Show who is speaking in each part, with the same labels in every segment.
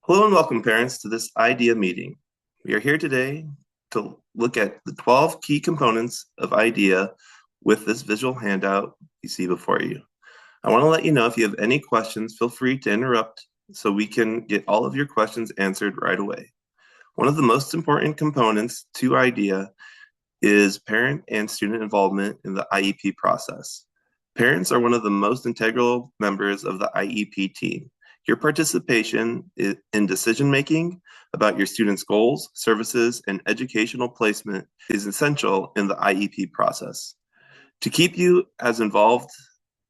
Speaker 1: Hello and welcome, parents, to this IDEA meeting. We are here today to look at the 12 key components of IDEA with this visual handout you see before you. I want to let you know if you have any questions, feel free to interrupt so we can get all of your questions answered right away. One of the most important components to IDEA is parent and student involvement in the IEP process. Parents are one of the most integral members of the IEP team. Your participation in decision-making about your students' goals, services, and educational placement is essential in the IEP process. To keep you as involved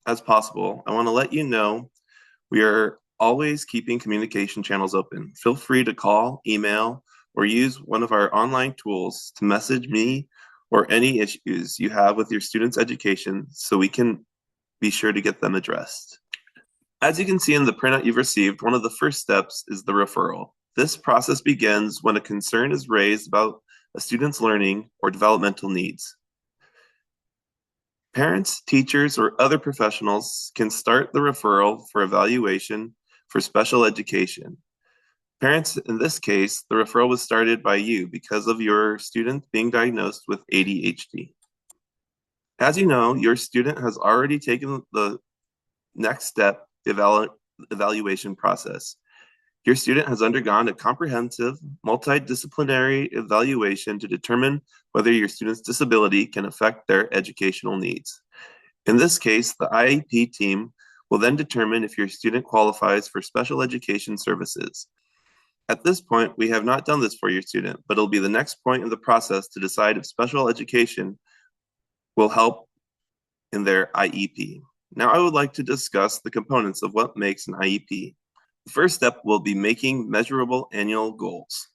Speaker 1: as possible, I want to let you know we are always keeping communication channels open. Feel free to call, email, or use one of our online tools to message me or any issues you have with your students' education so we can be sure to get them addressed. As you can see in the printout you've received, one of the first steps is the referral. This process begins when a concern is raised about a student's learning or developmental needs. Parents, teachers, or other professionals can start the referral for evaluation for special education. Parents, in this case, the referral was started by you because of your student being diagnosed with ADHD. As you know, your student has already taken the next step, the evaluation process. Your student has undergone a comprehensive, multidisciplinary evaluation to determine whether your student's disability can affect their educational needs. In this case, the IEP team will then determine if your student qualifies for special education services. At this point, we have not done this for your student, but it'll be the next point in the process to decide if special education will help in their IEP. Now I would like to discuss the components of what makes an IEP. The first step will be making measurable annual goals.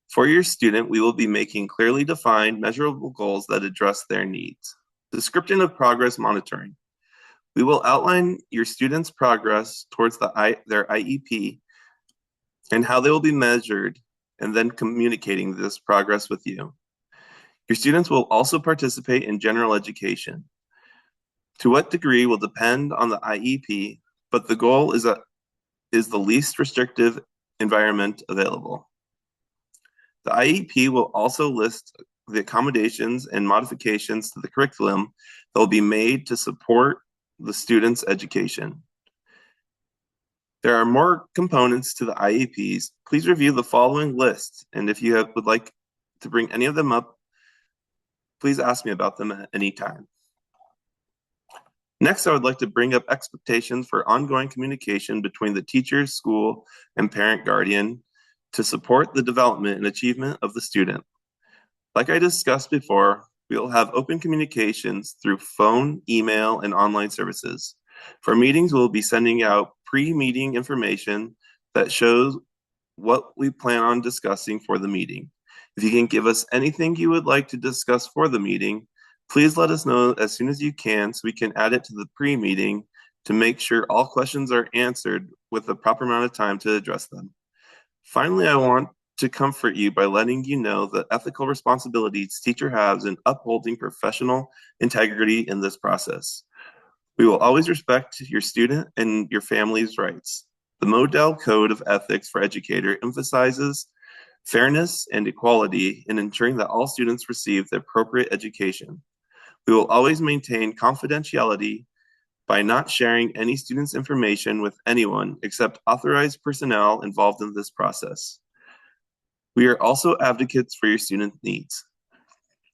Speaker 1: For your student, we will be making clearly defined, measurable goals that address their needs. Description of progress monitoring. We will outline your student's progress towards their IEP and how they will be measured, and then communicating this progress with you. Your students will also participate in general education. To what degree will depend on the IEP, but the goal is the least restrictive environment available. The IEP will also list the accommodations and modifications to the curriculum that will be made to support the student's education. There are more components to the IEPs. Please review the following list, and if you would like to bring any of them up, please ask me about them at any time. Next, I would like to bring up expectations for ongoing communication between the teacher, school, and parent-guardian to support the development and achievement of the student. Like I discussed before, we will have open communications through phone, email, and online services. For meetings, we'll be sending out pre-meeting information that shows what we plan on discussing for the meeting. If you can give us anything you would like to discuss for the meeting, please let us know as soon as you can so we can add it to the pre-meeting to make sure all questions are answered with the proper amount of time to address them. Finally, I want to comfort you by letting you know the ethical responsibilities teacher has in upholding professional integrity in this process. We will always respect your student and your family's rights. The Model Code of Ethics for Educator emphasizes fairness and equality in ensuring that all students receive the appropriate education. We will always maintain confidentiality by not sharing any student's information with anyone except authorized personnel involved in this process. We are also advocates for your student needs.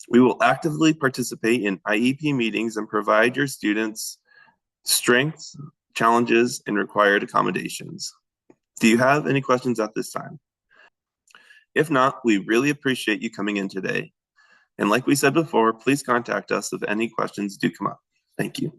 Speaker 1: We will actively participate in IEP meetings and provide your students strengths, challenges, and required accommodations. Do you have any questions at this time? If not, we really appreciate you coming in today. And like we said before, please contact us if any questions do come up. Thank you.